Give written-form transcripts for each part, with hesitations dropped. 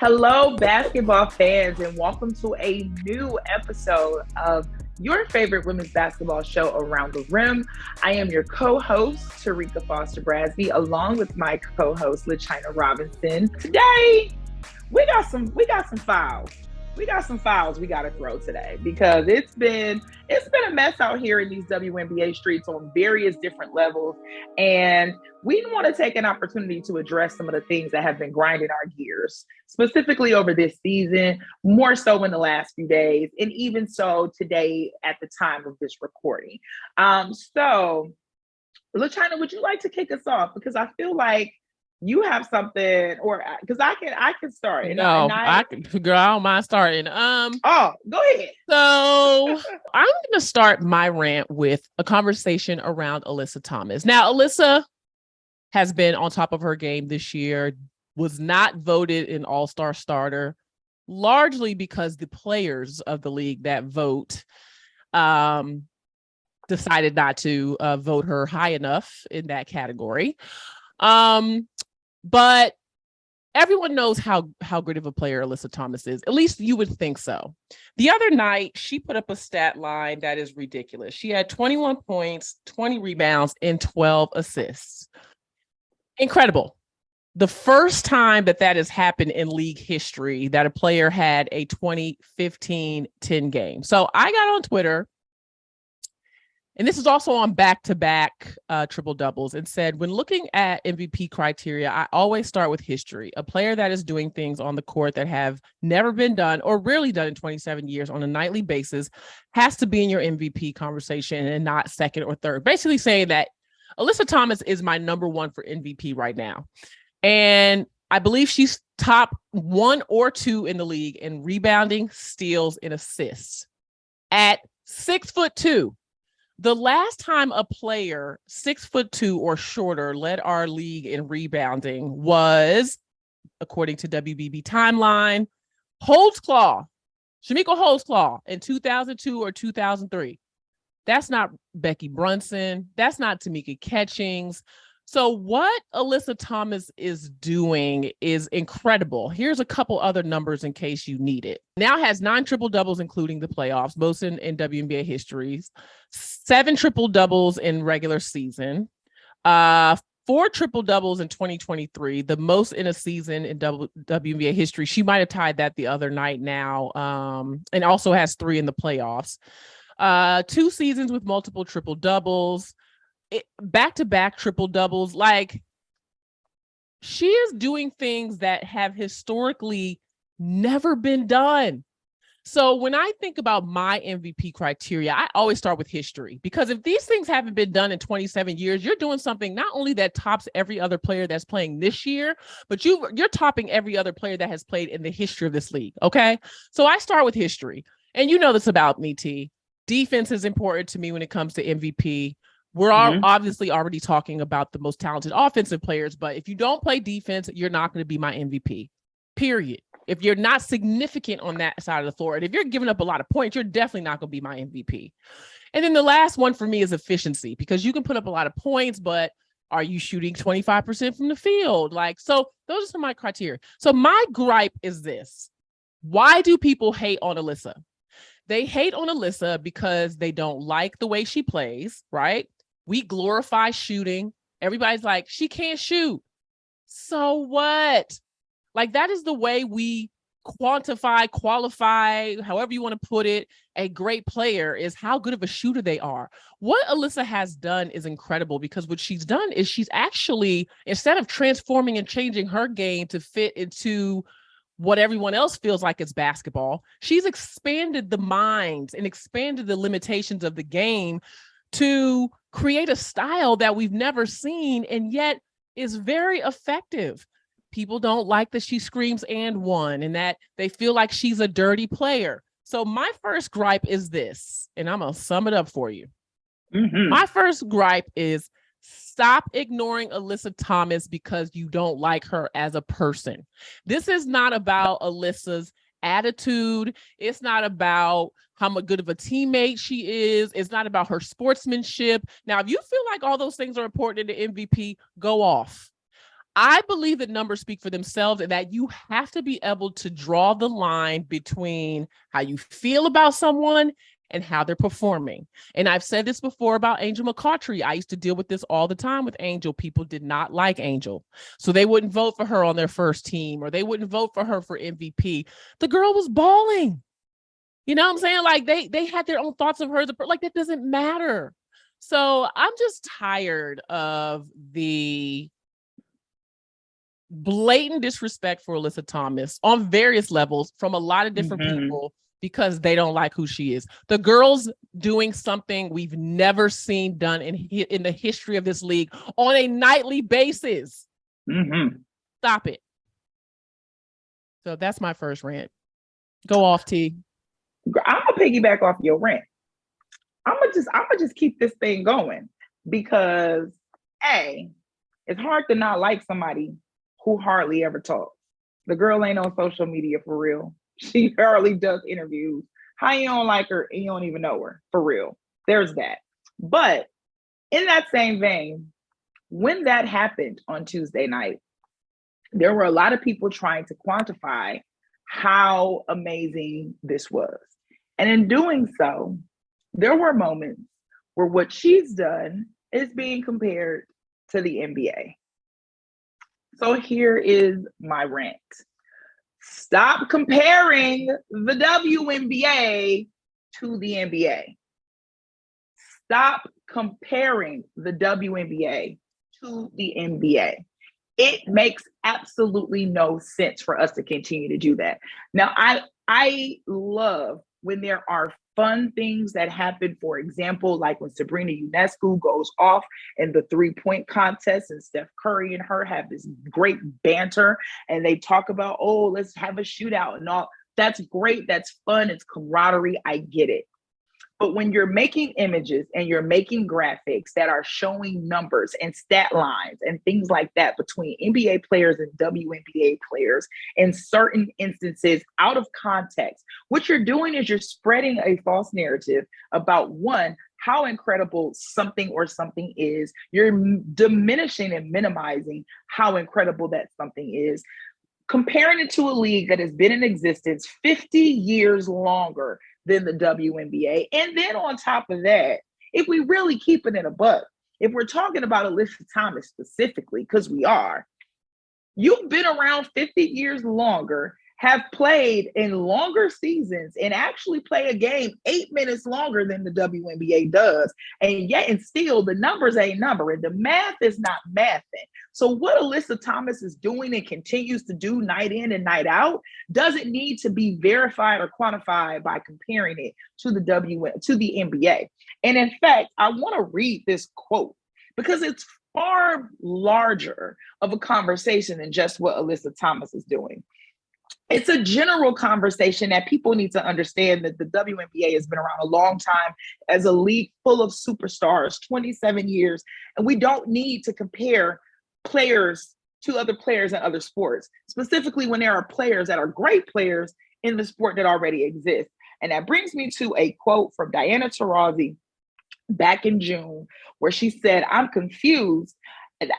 Hello, basketball fans, and welcome to a new episode of your favorite women's basketball show, Around the Rim. I am your co-host, Tarika Foster Brasby, along with my co-host, LaChina Robinson. Today, we got some files. We got some files we got to throw today because it's been a mess out here in these WNBA streets on various different levels, and we want to take an opportunity to address some of the things that have been grinding our gears, specifically over this season, more so in the last few days, and even so today at the time of this recording. So, LaChina, would you like to kick us off? Because I feel like you have something, or because I can start. I can, girl, I don't mind starting. Oh, go ahead. So I'm going to start my rant with a conversation around Alyssa Thomas. Now, Alyssa has been on top of her game this year, was not voted an all-star starter, largely because the players of the league that vote decided not to vote her high enough in that category. But everyone knows how good of a player Alyssa Thomas is. At least you would think so. The other night, she put up a stat line that is ridiculous. She had 21 points, 20 rebounds, and 12 assists. Incredible. The first time that has happened in league history that a player had a 20-15-10 game. So I got on Twitter, and this is also on back-to-back triple doubles, and said, when looking at MVP criteria, I always start with history. A player that is doing things on the court that have never been done or rarely done in 27 years on a nightly basis has to be in your MVP conversation and not second or third. Basically saying that Alyssa Thomas is my number one for MVP right now. And I believe she's top 1 or 2 in the league in rebounding, steals, and assists at 6'2". The last time a player 6'2" or shorter led our league in rebounding was, according to WBB Timeline, Holdsclaw, Shamika Holdsclaw in 2002 or 2003. That's not Becky Brunson. That's not Tamika Catchings. So what Alyssa Thomas is doing is incredible. Here's a couple other numbers in case you need it. Now has 9 triple doubles, including the playoffs, most in WNBA histories, 7 triple doubles in regular season, 4 triple doubles in 2023, the most in a season in WNBA history. She might have tied that the other night now, and also has 3 in the playoffs. 2 seasons with multiple triple doubles. Back-to-back triple doubles. Like, she is doing things that have historically never been done. So when I think about my MVP criteria, I always start with history, because if these things haven't been done in 27 years, you're doing something not only that tops every other player that's playing this year, but you're topping every other player that has played in the history of this league. Okay. So I start with history, and you know this about me, T. Defense is important to me when it comes to MVP. We're all obviously already talking about the most talented offensive players, but if you don't play defense, you're not going to be my MVP, period. If you're not significant on that side of the floor, and if you're giving up a lot of points, you're definitely not going to be my MVP. And then the last one for me is efficiency, because you can put up a lot of points, but are you shooting 25% from the field? So those are some of my criteria. So my gripe is this. Why do people hate on Alyssa? They hate on Alyssa because they don't like the way she plays, right? We glorify shooting. Everybody's like, she can't shoot. So what? That is the way we qualify, however you want to put it, a great player is how good of a shooter they are. What Alyssa has done is incredible, because what she's done is she's actually, instead of transforming and changing her game to fit into what everyone else feels like is basketball, she's expanded the minds and expanded the limitations of the game to create a style that we've never seen, and yet is very effective. People don't like that she screams and one, and that they feel like she's a dirty player. So my first gripe is this, and I'm going to sum it up for you. My first gripe is stop ignoring Alyssa Thomas because you don't like her as a person. This is not about Alyssa's attitude. It's not about how good of a teammate she is. It's not about her sportsmanship. Now, if you feel like all those things are important in the MVP, go off. I believe that numbers speak for themselves and that you have to be able to draw the line between how you feel about someone and how they're performing. And I've said this before about Angel McCoughtry. I used to deal with this all the time with Angel. People did not like Angel. So they wouldn't vote for her on their first team, or they wouldn't vote for her for MVP. The girl was balling. You know what I'm saying? Like they had their own thoughts of her. Like that doesn't matter. So I'm just tired of the blatant disrespect for Alyssa Thomas on various levels from a lot of different people because they don't like who she is. The girl's doing something we've never seen done in the history of this league on a nightly basis. Stop it. So that's my first rant. Go off, T. I'm gonna piggyback off your rant. I'm gonna just keep this thing going because it's hard to not like somebody who hardly ever talks. The girl ain't on social media for real. She hardly does interviews. How you don't like her and you don't even know her for real? There's that. But in that same vein, when that happened on Tuesday night, there were a lot of people trying to quantify how amazing this was. And in doing so, there were moments where what she's done is being compared to the NBA. So here is my rant. Stop comparing the WNBA to the NBA. Stop comparing the WNBA to the NBA. It makes absolutely no sense for us to continue to do that. Now, I love when there are fun things that happen. For example, like when Sabrina Ionescu goes off in the 3-point contest and Steph Curry and her have this great banter and they talk about, oh, let's have a shootout and all. That's great. That's fun. It's camaraderie. I get it. But when you're making images and you're making graphics that are showing numbers and stat lines and things like that between NBA players and WNBA players in certain instances out of context, what you're doing is you're spreading a false narrative about, one, how incredible something or something is. You're diminishing and minimizing how incredible that something is. Comparing it to a league that has been in existence 50 years longer than the WNBA. And then on top of that, if we really keep it in a buck, if we're talking about Alyssa Thomas specifically, because we are, you've been around 50 years longer, have played in longer seasons, and actually play a game 8 minutes longer than the WNBA does. And yet, and still, the numbers ain't numbering. The math is not mathing. So what Alyssa Thomas is doing and continues to do night in and night out doesn't need to be verified or quantified by comparing it to the NBA. And in fact, I want to read this quote because it's far larger of a conversation than just what Alyssa Thomas is doing. It's a general conversation that people need to understand that the WNBA has been around a long time as a league full of superstars, 27 years, and we don't need to compare players to other players in other sports, specifically when there are players that are great players in the sport that already exists. And that brings me to a quote from Diana Taurasi back in June, where she said, "I'm confused.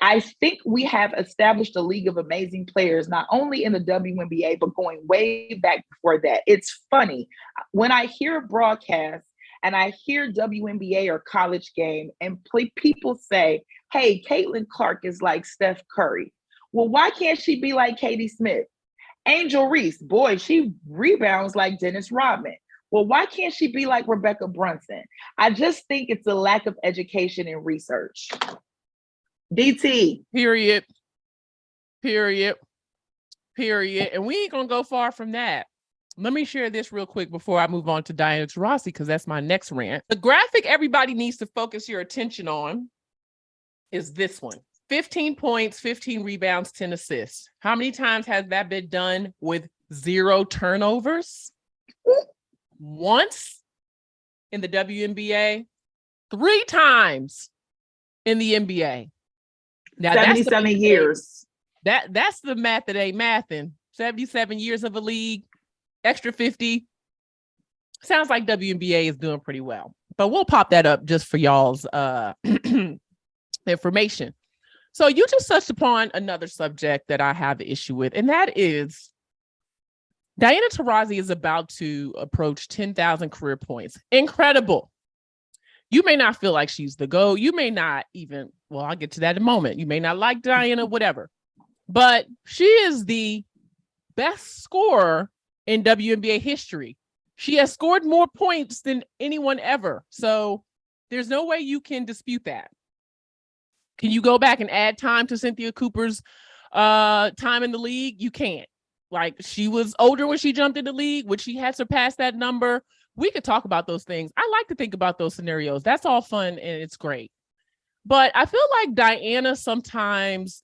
I think we have established a league of amazing players, not only in the WNBA, but going way back before that. It's funny when I hear broadcasts and I hear WNBA or college game and people say, hey, Caitlin Clark is like Steph Curry. Well, why can't she be like Katie Smith? Angel Reese, boy, she rebounds like Dennis Rodman. Well, why can't she be like Rebecca Brunson? I just think it's a lack of education and research." DT. Period. And we ain't gonna go far from that. Let me share this real quick before I move on to Diana Taurasi, because that's my next rant. The graphic everybody needs to focus your attention on is this one. 15 points, 15 rebounds, 10 assists. How many times has that been done with 0 turnovers? Once in the WNBA, 3 times in the NBA. Now 77 years. That's the math that ain't mathing. 77 years of a league, extra 50. Sounds like WNBA is doing pretty well. But we'll pop that up just for y'all's information. So you just touched upon another subject that I have an issue with, and that is Diana Taurasi is about to approach 10,000 career points. Incredible. You may not feel like she's the GOAT. You may not even, well, I'll get to that in a moment. You may not like Diana, whatever. But she is the best scorer in WNBA history. She has scored more points than anyone ever. So there's no way you can dispute that. Can you go back and add time to Cynthia Cooper's time in the league? You can't. Like, she was older when she jumped in the league, when she had surpassed that number. We could talk about those things. I like to think about those scenarios. That's all fun and it's great. But I feel like Diana sometimes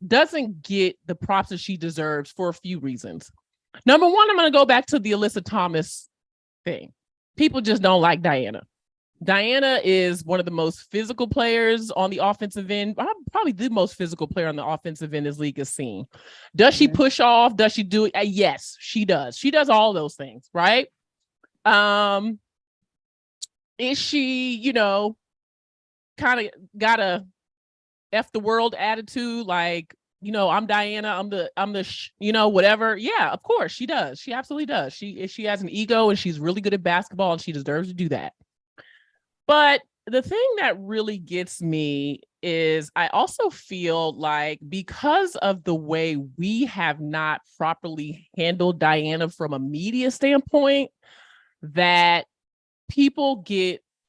doesn't get the props that she deserves for a few reasons. Number one, I'm going to go back to the Alyssa Thomas thing. People just don't like Diana. Diana is one of the most physical players on the offensive end, probably the most physical player on the offensive end this league has seen. Does she push off? Does she do it? Yes, she does. She does all those things, right? Is she, kind of got a F the world attitude? Like, I'm Diana, I'm the whatever. Yeah, of course she does. She absolutely does. She has an ego and she's really good at basketball and she deserves to do that. But the thing that really gets me is I also feel like because of the way we have not properly handled Diana from a media standpoint, that people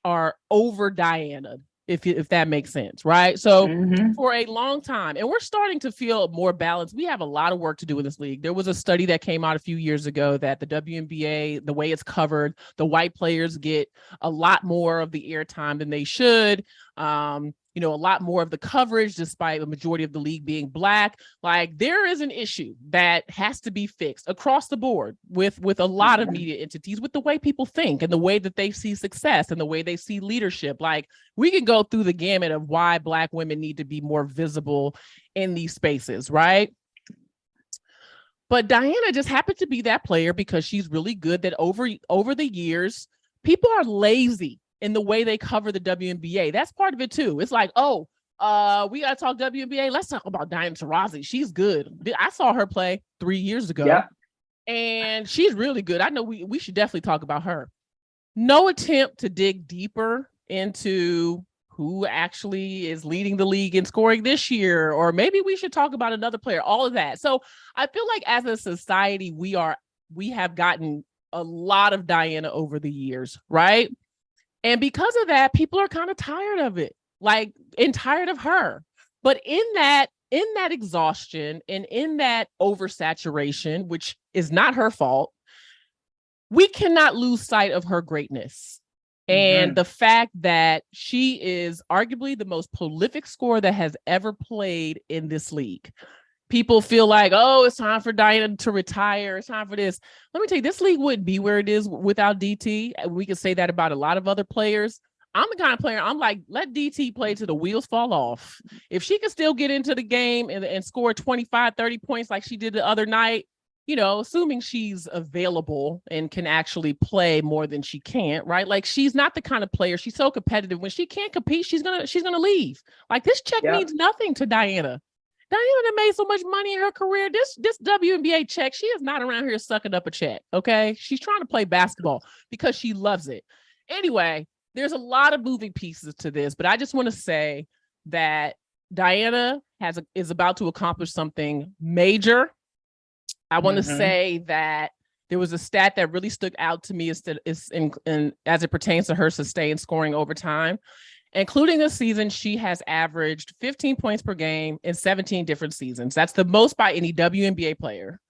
are over Diana, if that makes sense, right? So for a long time, and we're starting to feel more balanced. We have a lot of work to do in this league. There was a study that came out a few years ago that the WNBA, the way it's covered, the white players get a lot more of the airtime than they should. A lot more of the coverage, despite the majority of the league being Black. Like, there is an issue that has to be fixed across the board with a lot of media entities, with the way people think and the way that they see success and the way they see leadership. Like, we can go through the gamut of why Black women need to be more visible in these spaces, right? But Diana just happened to be that player because she's really good that over the years, people are lazy in the way they cover the WNBA. That's part of it too. It's like, we got to talk WNBA. Let's talk about Diana Taurasi. She's good. I saw her play 3 years ago, and she's really good. I know we should definitely talk about her. No attempt to dig deeper into who actually is leading the league in scoring this year, or maybe we should talk about another player, all of that. So I feel like as a society, we have gotten a lot of Diana over the years, right? And because of that, people are kind of tired of it, and tired of her. But in that exhaustion and in that oversaturation, which is not her fault, we cannot lose sight of her greatness. And the fact that she is arguably the most prolific scorer that has ever played in this league. People feel like, it's time for Diana to retire. It's time for this. Let me tell you, this league wouldn't be where it is without DT. We can say that about a lot of other players. I'm the kind of player, I'm like, let DT play till the wheels fall off. If she can still get into the game and score 25, 30 points like she did the other night, assuming she's available and can actually play more than she can't, right? Like, she's not the kind of player, she's so competitive. When she can't compete, she's gonna leave. Like, this check means nothing to Diana. Diana made so much money in her career. This WNBA check, she is not around here sucking up a check, okay? She's trying to play basketball because she loves it. Anyway, there's a lot of moving pieces to this, but I just want to say that Diana is about to accomplish something major. I want to say that there was a stat that really stuck out to me as it pertains to her sustained scoring over time. Including this season, she has averaged 15 points per game in 17 different seasons. That's the most by any WNBA player.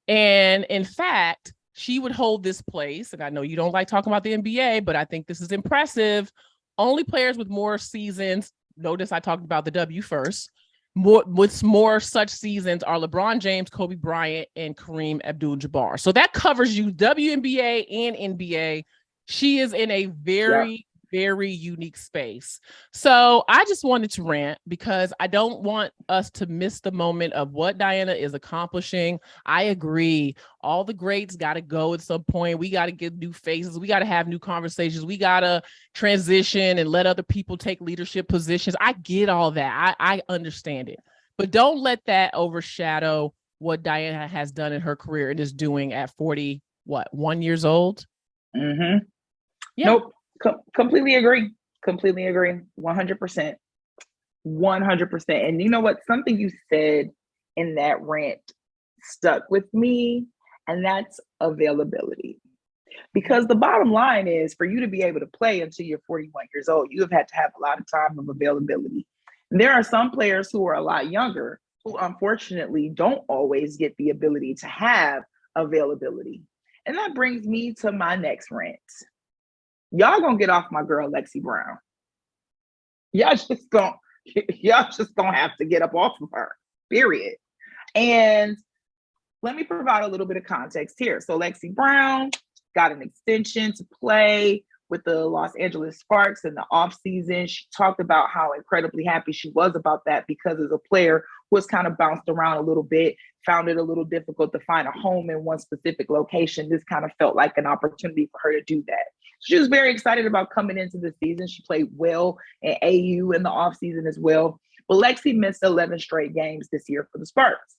And in fact, she would hold this place. And I know you don't like talking about the NBA, but I think this is impressive. Only players with more seasons. Notice I talked about the W first. With more such seasons are LeBron James, Kobe Bryant, and Kareem Abdul-Jabbar. So that covers you WNBA and NBA. She is in a very very unique space. So I just wanted to rant because I don't want us to miss the moment of what Diana is accomplishing. I agree. All the greats got to go at some point. We got to get new faces. We got to have new conversations. We got to transition and let other people take leadership positions. I get all that. I understand it. But don't let that overshadow what Diana has done in her career and is doing at 1 years old? Mm-hmm. Yeah. Nope. Completely agree. 100%. 100%. And you know what? Something you said in that rant stuck with me, and that's availability. Because the bottom line is, for you to be able to play until you're 41 years old, you have had to have a lot of time of availability. And there are some players who are a lot younger who unfortunately don't always get the ability to have availability. And that brings me to my next rant. Y'all gonna get off my girl Lexie Brown. Y'all just gonna have to get up off of her, period. And let me provide a little bit of context here. So Lexie Brown got an extension to play with the Los Angeles Sparks in the offseason. She talked about how incredibly happy she was about that because as a player who was kind of bounced around a little bit, found it a little difficult to find a home in one specific location, this kind of felt like an opportunity for her to do that. She was very excited about coming into the season. She played well at AU in the offseason as well. But Lexie missed 11 straight games this year for the Sparks.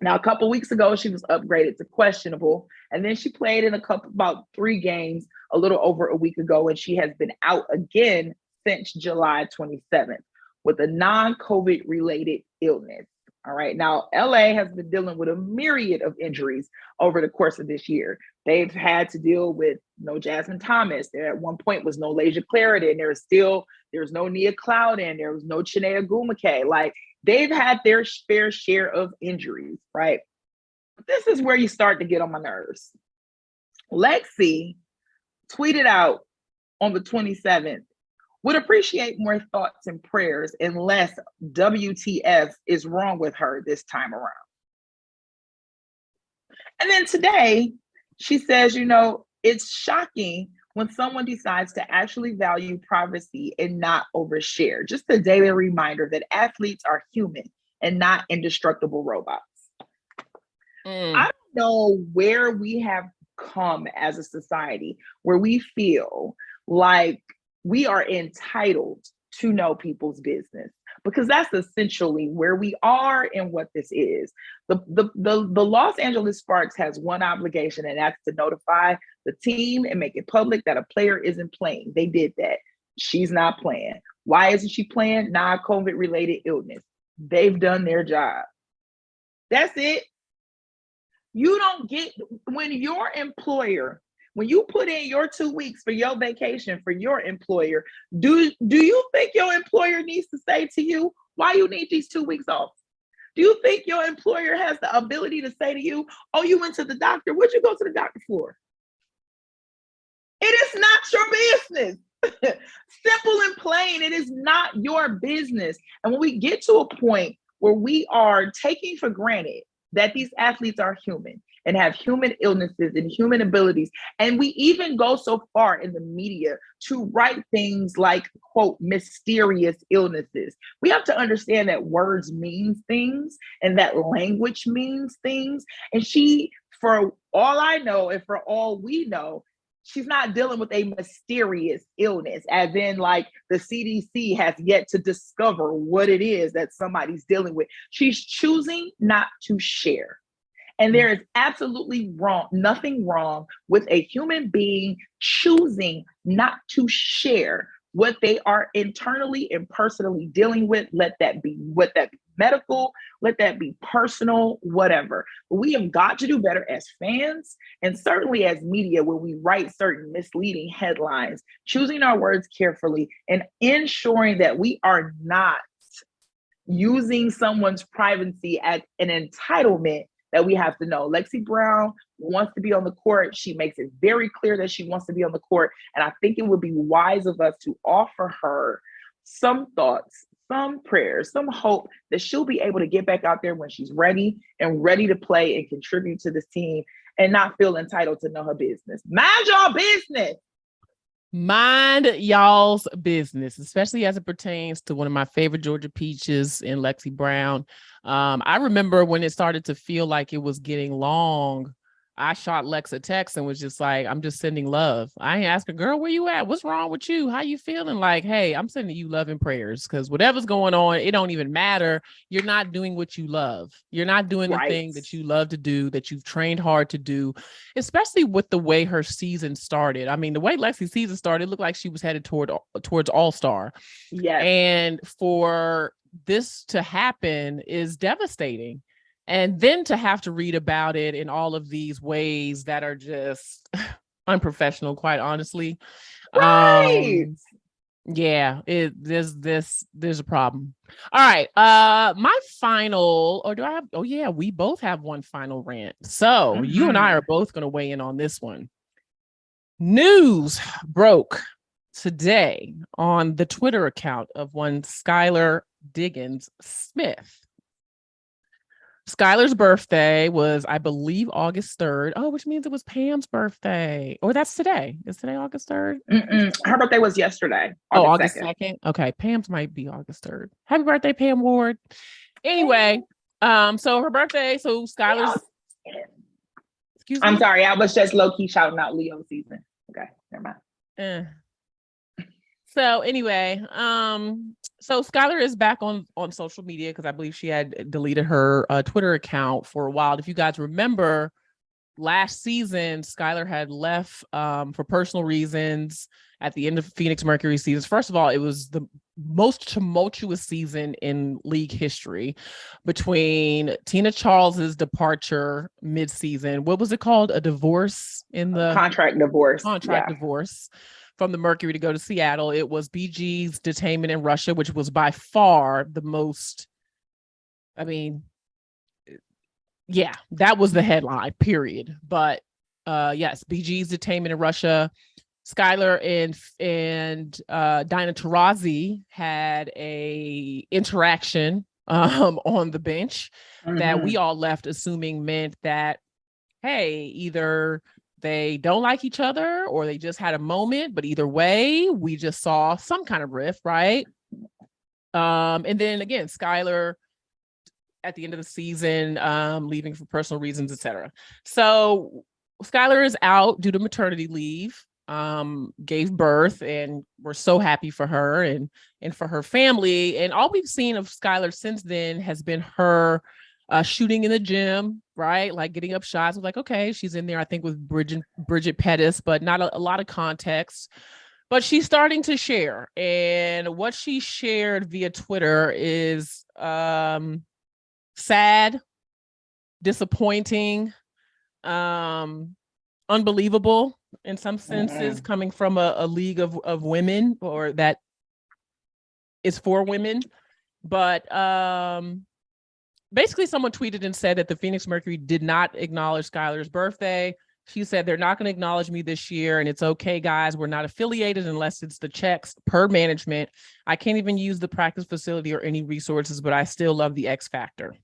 Now, a couple weeks ago, she was upgraded to questionable, and then she played in about 3 games a little over a week ago, and she has been out again since July 27th with a non-COVID related illness. All right. Now, LA has been dealing with a myriad of injuries over the course of this year. They've had to deal with no Jasmine Thomas. There at one point was no Lasia Clarendon. There's no Nia Clouden. There was no Chinea Gumake. Like, they've had their fair share of injuries, right? But this is where you start to get on my nerves. Lexie tweeted out on the 27th, would appreciate more thoughts and prayers unless WTF is wrong with her this time around. And then today, she says, it's shocking when someone decides to actually value privacy and not overshare. Just a daily reminder that athletes are human and not indestructible robots. I don't know where we have come as a society where we feel like we are entitled to know people's business, because that's essentially where we are and what this is. The Los Angeles Sparks has one obligation, and that's to notify the team and make it public that a player isn't playing. They did that. She's not playing. Why isn't she playing? Non-COVID related illness. They've done their job. That's it. You don't get, when your employer, when you put in your 2 weeks for your vacation for your employer, do you think your employer needs to say to you, why you need these 2 weeks off? Do you think your employer has the ability to say to you, oh, you went to the doctor? What'd you go to the doctor for? It is not your business. Simple and plain, it is not your business. And when we get to a point where we are taking for granted that these athletes are human and have human illnesses and human abilities, and we even go so far in the media to write things like, quote, mysterious illnesses, we have to understand that words mean things and that language means things. And she, for all I know and for all we know, she's not dealing with a mysterious illness, as in like the CDC has yet to discover what it is that somebody's dealing with. She's choosing not to share. And there is absolutely nothing wrong with a human being choosing not to share what they are internally and personally dealing with. Let that be medical, let that be personal, whatever. But we have got to do better as fans and certainly as media when we write certain misleading headlines, choosing our words carefully and ensuring that we are not using someone's privacy as an entitlement that we have to know. Lexie Brown wants to be on the court. She makes it very clear that she wants to be on the court. And I think it would be wise of us to offer her some thoughts, some prayers, some hope that she'll be able to get back out there when she's ready and ready to play and contribute to this team and not feel entitled to know her business. Mind your business. Mind y'all's business, especially as it pertains to one of my favorite Georgia Peaches in Lexie Brown. I remember when it started to feel like it was getting long, I shot Lex a text and was just like, I'm just sending love. I ain't asking, girl, where you at? What's wrong with you? How you feeling? Like, hey, I'm sending you love and prayers because whatever's going on, it don't even matter. You're not doing what you love. You're not doing the thing that you love to do, that you've trained hard to do, especially with the way her season started. I mean, the way Lexie's season started, it looked like she was headed towards All-Star. Yeah. And for this to happen is devastating. And then to have to read about it in all of these ways that are just unprofessional, quite honestly. Right. Yeah, there's a problem. All right. My final, or do I have, oh yeah, we both have one final rant. So you and I are both going to weigh in on this one. News broke today on the Twitter account of one Skylar Diggins-Smith. Skylar's birthday was, I believe, August 3rd. Oh, which means it was Pam's birthday. Or that's today. Is today August 3rd? Her birthday was yesterday. August 2nd. Okay, Pam's might be August 3rd. Happy birthday, Pam Ward. Anyway, so her birthday, so Skylar's... Excuse me? I'm sorry, I was just low-key shouting out Leo season. Okay, never mind. So anyway, so Skylar is back on social media because I believe she had deleted her Twitter account for a while. If you guys remember, last season, Skylar had left for personal reasons at the end of Phoenix Mercury seasons. First of all, it was the most tumultuous season in league history between Tina Charles's departure mid-season. What was it called? A divorce in the contract divorce. Divorce from the Mercury to go to Seattle. It was BG's detainment in Russia, which was by far the most, I mean, yeah, that was the headline, period. But yes, BG's detainment in Russia. Skylar and Diana Taurasi had a interaction on the bench that we all left assuming meant that, hey, either they don't like each other or they just had a moment, but either way, we just saw some kind of rift, right? And then again, Skylar at the end of the season, leaving for personal reasons, etc. So Skylar is out due to maternity leave, gave birth, and we're so happy for her and for her family. And all we've seen of Skylar since then has been her shooting in the gym, right? Like getting up shots. Like, okay, she's in there, I think, with Bridget Pettis, but not a lot of context. But she's starting to share. And what she shared via Twitter is sad, disappointing, unbelievable in some senses, coming from a league of women, or that is for women. But basically someone tweeted and said that the Phoenix Mercury did not acknowledge Skylar's birthday. She said, they're not going to acknowledge me this year, and it's okay, guys. We're not affiliated unless it's the checks per management. I can't even use the practice facility or any resources, but I still love the X Factor.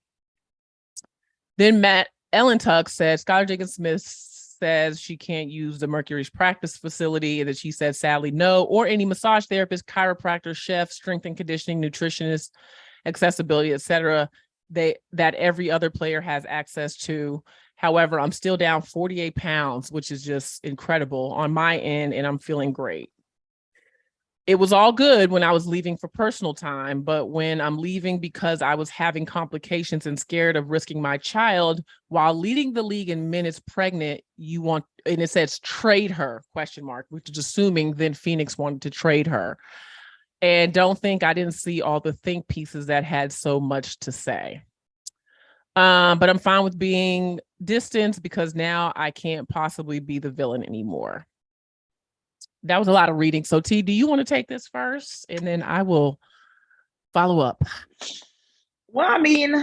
Then Matt Ellentuck said, Skylar Diggins-Smith says she can't use the Mercury's practice facility, and that she said, sadly, no, or any massage therapist, chiropractor, chef, strength and conditioning, nutritionist, accessibility, etc., that every other player has access to. However, I'm still down 48 pounds, which is just incredible on my end, and I'm feeling great. It was all good when I was leaving for personal time, but when I'm leaving because I was having complications and scared of risking my child while leading the league in minutes pregnant, you want, and it says trade her, ? Which is assuming then Phoenix wanted to trade her. And don't think I didn't see all the think pieces that had so much to say. But I'm fine with being distanced because now I can't possibly be the villain anymore. That was a lot of reading. So T, do you want to take this first? And then I will follow up. Well, I mean,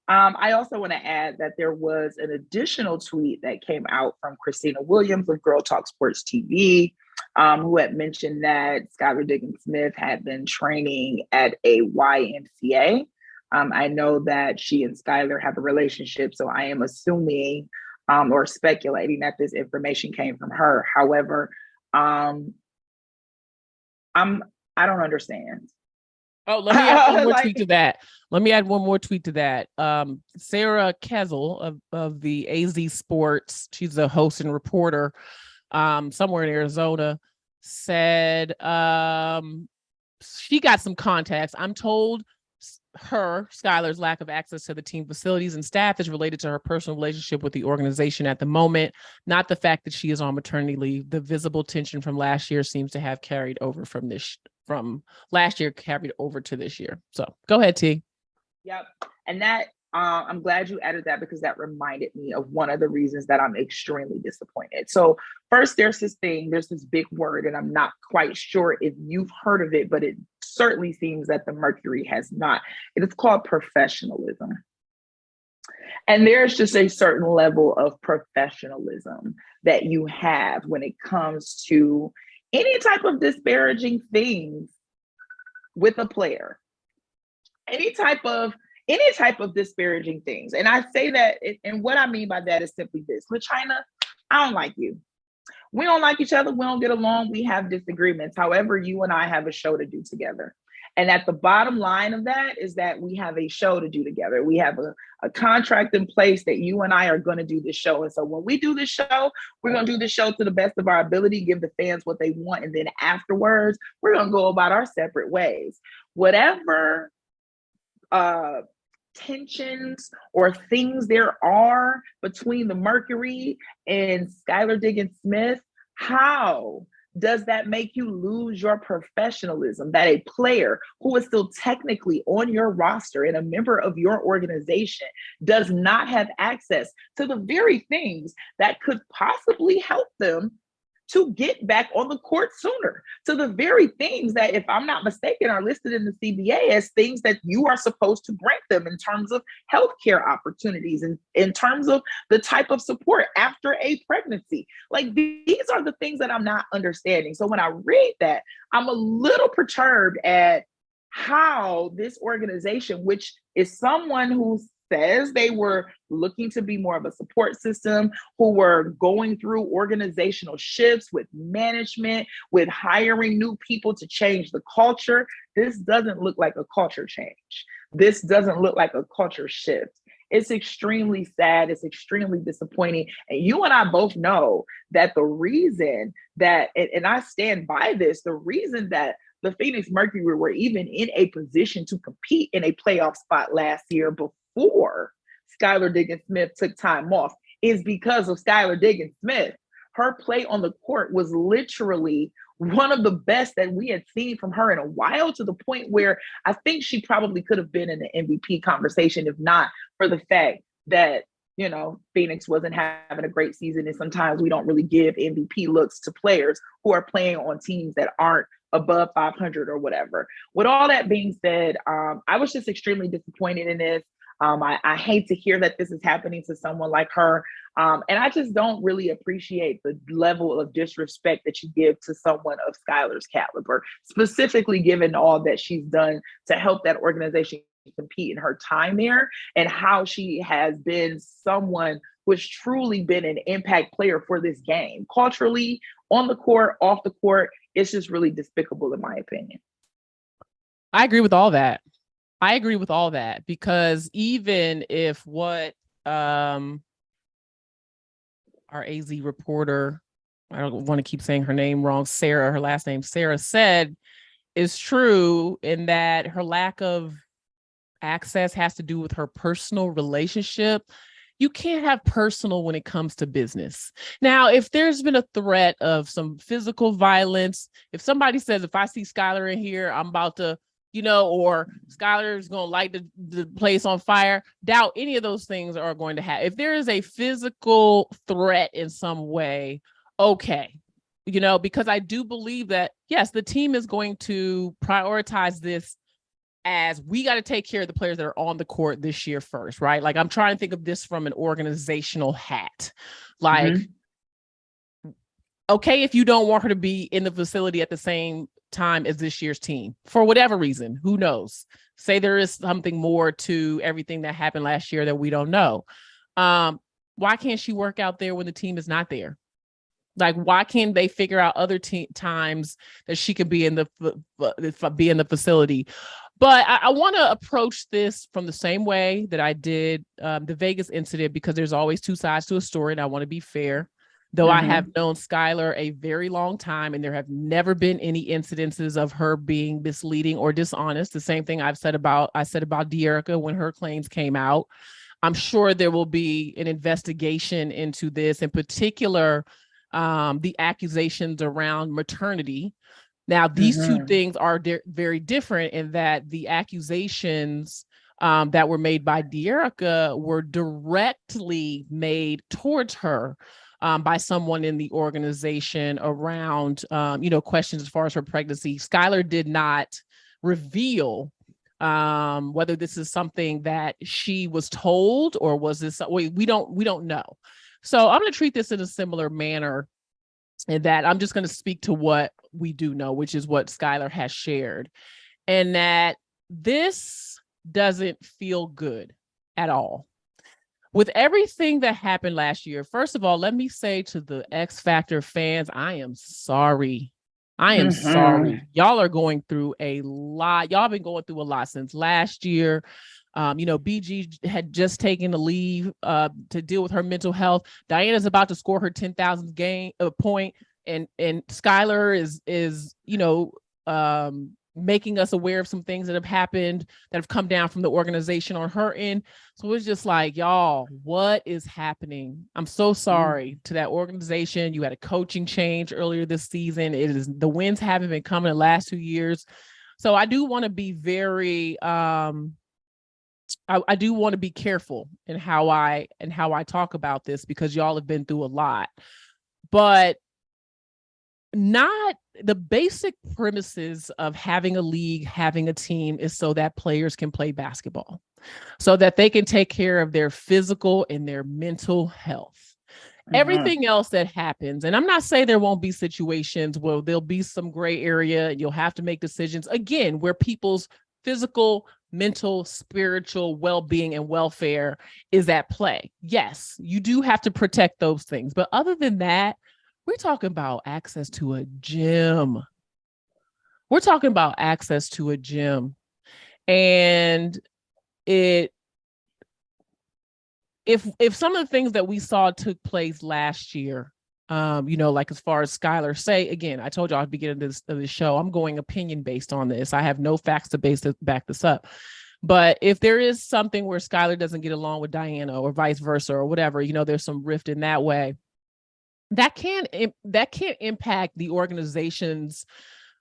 I also want to add that there was an additional tweet that came out from Christina Williams of Girl Talk Sports TV, who had mentioned that Skylar Diggins-Smith had been training at a YMCA. I know that she and Skylar have a relationship, so I am assuming or speculating that this information came from her. However, Um, I don't understand. Oh, let me add one more Like, tweet to that. Sarah Kezel of the AZ Sports, she's a host and reporter somewhere in Arizona, said she got some contacts. I'm told Skylar's lack of access to the team facilities and staff is related to her personal relationship with the organization at the moment, not the fact that she is on maternity leave. The visible tension from last year seems to have carried over from last year carried over to this year. So go ahead, T. Yep. And that, I'm glad you added that because that reminded me of one of the reasons that I'm extremely disappointed. So first, there's this big word, and I'm not quite sure if you've heard of it, but it certainly seems that the Mercury has not. It is called professionalism. And there's just a certain level of professionalism that you have when it comes to any type of disparaging things with a player. Any type of disparaging things. And I say that, and what I mean by that is simply this. LaChina, I don't like you. We don't like each other. We don't get along. We have disagreements. However, you and I have a show to do together. And at the bottom line of that is that we have a show to do together. We have a contract in place that you and I are going to do this show. And so when we do this show, we're going to do the show to the best of our ability, give the fans what they want. And then afterwards, we're going to go about our separate ways. Whatever tensions or things there are between the Mercury and Skylar Diggins-Smith, how does that make you lose your professionalism that a player who is still technically on your roster and a member of your organization does not have access to the very things that could possibly help them to get back on the court sooner, to the very things that, if I'm not mistaken, are listed in the CBA as things that you are supposed to grant them in terms of healthcare opportunities and in terms of the type of support after a pregnancy. Like, these are the things that I'm not understanding. So when I read that, I'm a little perturbed at how this organization, which is someone who says they were looking to be more of a support system, who were going through organizational shifts with management, with hiring new people to change the culture. This doesn't look like a culture change. This doesn't look like a culture shift. It's extremely sad. It's extremely disappointing. And you and I both know that the reason that, and I stand by this, the reason that the Phoenix Mercury were even in a position to compete in a playoff spot last year before Skylar Diggins-Smith took time off is because of Skylar Diggins-Smith. Her play on the court was literally one of the best that we had seen from her in a while, to the point where I think she probably could have been in the MVP conversation, if not for the fact that, you know, Phoenix wasn't having a great season. And sometimes we don't really give MVP looks to players who are playing on teams that aren't above 500 or whatever. With all that being said, I was just extremely disappointed in this. I hate to hear that this is happening to someone like her. And I just don't really appreciate the level of disrespect that you give to someone of Skylar's caliber, specifically given all that she's done to help that organization compete in her time there, and how she has been someone who has truly been an impact player for this game, culturally, on the court, off the court. It's just really despicable, in my opinion. I agree with all that. Because even if what our AZ reporter, I don't want to keep saying her name wrong, Sarah, her last name, Sarah, said is true, in that her lack of access has to do with her personal relationship. You can't have personal when it comes to business. Now, if there's been a threat of some physical violence, if somebody says, if I see Skylar in here, I'm about to, or Skylar is going to light the place on fire, doubt any of those things are going to happen. If there is a physical threat in some way, okay, because I do believe that, yes, the team is going to prioritize this as we got to take care of the players that are on the court this year first, right? Like, I'm trying to think of this from an organizational hat. Like, okay, if you don't want her to be in the facility at the same time as this year's team, for whatever reason, who knows? Say there is something more to everything that happened last year that we don't know. Why can't she work out there when the team is not there? Like, why can't they figure out other times that she could be in the facility? But I want to approach this from the same way that I did the Vegas incident, because there's always two sides to a story, and I want to be fair. Though I have known Skylar a very long time, and there have never been any incidences of her being misleading or dishonest. The same thing I said about De'Erica when her claims came out. I'm sure there will be an investigation into this, in particular, the accusations around maternity. Now, these two things are very different in that the accusations that were made by De'Erica were directly made towards her by someone in the organization around, questions as far as her pregnancy. Skylar did not reveal whether this is something that she was told, or was this, we don't know. So I'm going to treat this in a similar manner, in that I'm just going to speak to what we do know, which is what Skylar has shared, and that this doesn't feel good at all. With everything that happened last year, first of all, let me say to the X Factor fans, I am sorry. I am sorry. Y'all are going through a lot. Y'all been going through a lot since last year. BG had just taken a leave to deal with her mental health. Diana's about to score her 10,000th point, and Skylar is making us aware of some things that have happened that have come down from the organization on her end. So it's just like, y'all, what is happening? I'm so sorry to that organization. You had a coaching change earlier this season. The wins haven't been coming the last 2 years. So I do want to be very I do want to be careful in how I talk about this, because y'all have been through a lot. But not the basic premises of having a league, having a team, is so that players can play basketball, so that they can take care of their physical and their mental health. Everything else that happens, and I'm not saying there won't be situations where there'll be some gray area and you'll have to make decisions, again, where people's physical, mental, spiritual well-being and welfare is at play. Yes, you do have to protect those things. But other than that, we're talking about access to a gym. And if some of the things that we saw took place last year, like as far as Skylar, say, again, I told you I'd begin of the show, I'm going opinion based on this. I have no facts to back this up. But if there is something where Skylar doesn't get along with Diana, or vice versa, or whatever, there's some rift in that way, that can't impact the organization's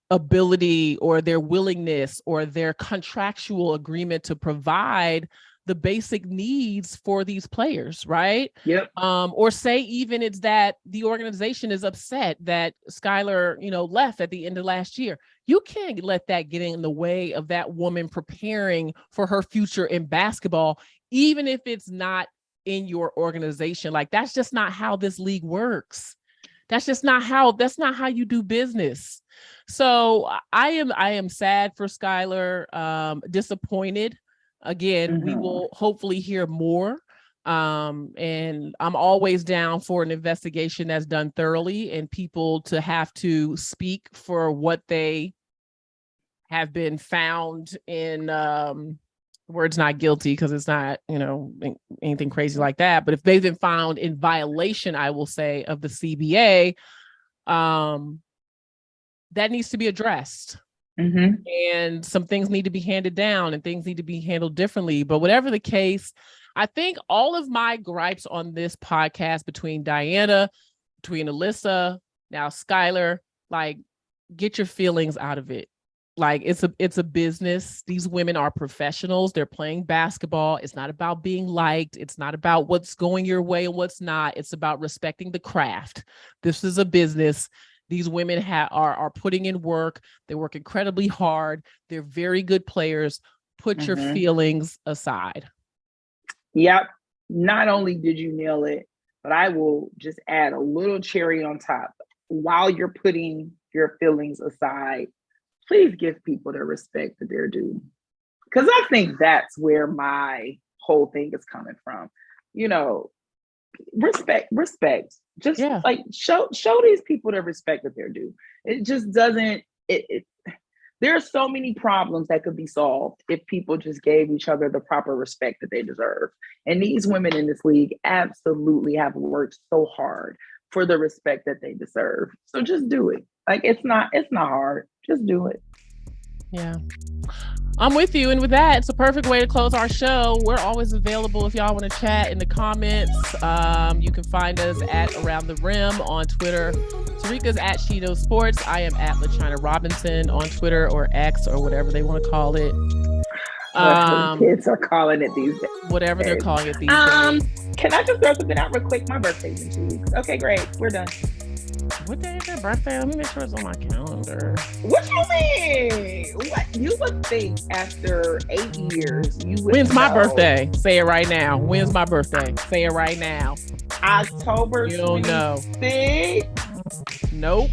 ability or their willingness or their contractual agreement to provide the basic needs for these players, right? Yep. Or say even it's that the organization is upset that Skylar, left at the end of last year. You can't let that get in the way of that woman preparing for her future in basketball, even if it's not in your organization. Like, that's just not how this league works. That's not how you do business. So I am sad for Skylar, disappointed. Again, we will hopefully hear more. And I'm always down for an investigation that's done thoroughly, and people to have to speak for what they have been found in, words not guilty, because it's not, anything crazy like that. But if they've been found in violation, I will say, of the CBA, that needs to be addressed. And some things need to be handed down, and things need to be handled differently. But whatever the case, I think all of my gripes on this podcast, between Diana, between Alyssa, now Skylar, like, get your feelings out of it. Like, it's a business. These women are professionals. They're playing basketball. It's not about being liked. It's not about what's going your way and what's not. It's about respecting the craft. This is a business. These women are putting in work. They work incredibly hard. They're very good players. Put your feelings aside. Yep. Not only did you nail it, but I will just add a little cherry on top. While you're putting your feelings aside, please give people the respect that they're due. Because I think that's where my whole thing is coming from. respect. Just like show these people the respect that they're due. It just doesn't. There are so many problems that could be solved if people just gave each other the proper respect that they deserve. And these women in this league absolutely have worked so hard for the respect that they deserve. So just do it. Like it's not hard. Just do it. Yeah. I'm with you. And with that, it's a perfect way to close our show. We're always available if y'all want to chat in the comments. You can find us at Around the Rim on Twitter. Tarika's at Cheeto Sports. I am at LaChina Robinson on Twitter or X or whatever they want to call it. Kids are calling it these days. Whatever they're calling it these days. Can I just throw something out real quick? My birthday's in 2 weeks. Okay, great. We're done. What day is your birthday? Let me make sure it's on my calendar. What you mean? What you would think after 8 years you would When's my birthday? Say it right now. When's my birthday? Say it right now. October. You don't know. Nope.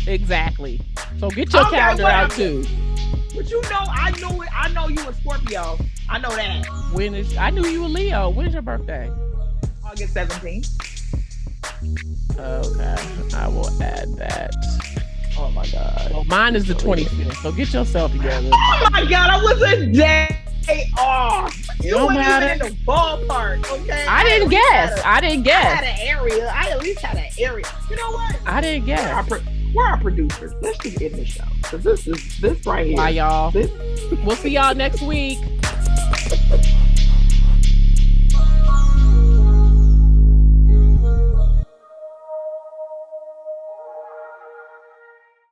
Exactly. So get your calendar out too. But you know, I knew it. I know you a Scorpio. I know that. I knew you were Leo. When is your birthday? August 17th. Okay, I will add that. Oh my God. Well, mine is the 25th, so get yourself together. Oh my God, I was a day off. You weren't even in the ballpark, okay? I didn't guess. I had an area. I at least had an area. You know what? I didn't guess. We're our producers. Let's just end the show. Because this right here. Bye, y'all. We'll see y'all next week.